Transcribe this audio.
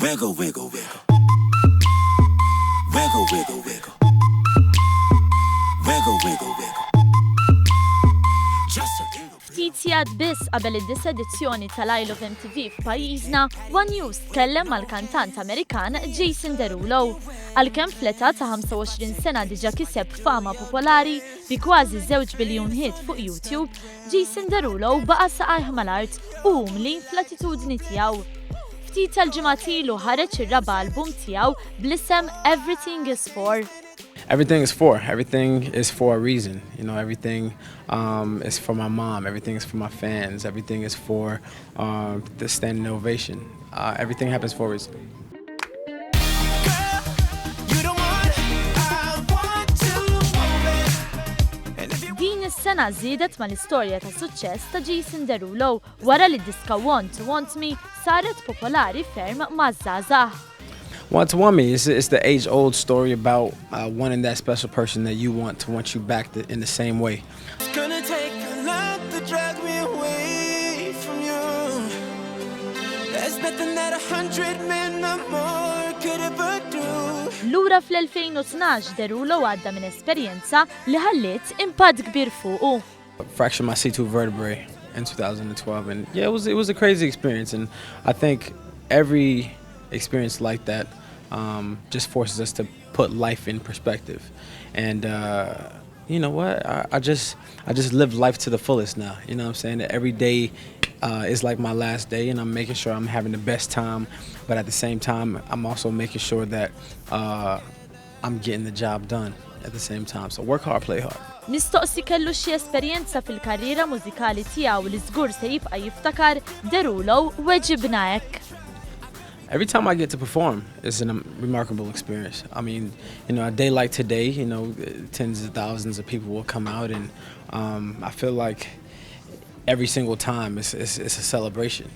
Wiggle, wiggle, wiggle. Wiggle, wiggle, wiggle. Wiggle, wiggle, wiggle. Just a little. Ftit sigħat biss qabel id-10 edizzjoni tal-Isle of MTV f'pajjiżna, One News tkellem mal-kantant Amerikan Jason Derulo. Għalkemm fl-età ta' 25 sena diġà kiseb fama popolari bi kważi 2 biljun hit fuq YouTube, Jason Derulo baqa' saqajh mal-art u umli fl-attitudni tiegħu. Ftit tal-ġimgħat ilu ħareġ ir-raba' album tiegħu bl-isem Everything is For. Everything is for a reason. You know, everything is for my mom. Everything is for my fans. Everything is for the standing ovation. Everything happens for a reason. Din is-sena żiedet mal-istorja ta' suċċess ta' Jason Derulo wara li d-diska Want to Want Me saret popolari ferm maż-żgħażagħ. Want to Want Me is the age-old story about wanting that special person that you want to want you back in the same way. It's gonna take a lot to drag me away from you. There's nothing that 100 men or more could ever do. Lura fl-2012 Derulo għadda minn esperjenza li ħallit impatt kbir fuqu. Fractured my C2 vertebrae in 2012, and yeah, it was a crazy experience, and I think every experience like that just forces us to put life in perspective. And you know what? I just live life to the fullest now. You know what I'm saying? That every day is like my last day, and I'm making sure I'm having the best time. But at the same time, I'm also making sure that I'm getting the job done at the same time. So work hard, play hard. Mistoqsi kellu xi esperjenza fil-karriera mużikali tiegħu li żgur se jibqa' jiftakar, Derulo weġibna hekk. Every time I get to perform, it's a remarkable experience. I mean, you know, a day like today, you know, tens of thousands of people will come out, and I feel like every single time it's a celebration.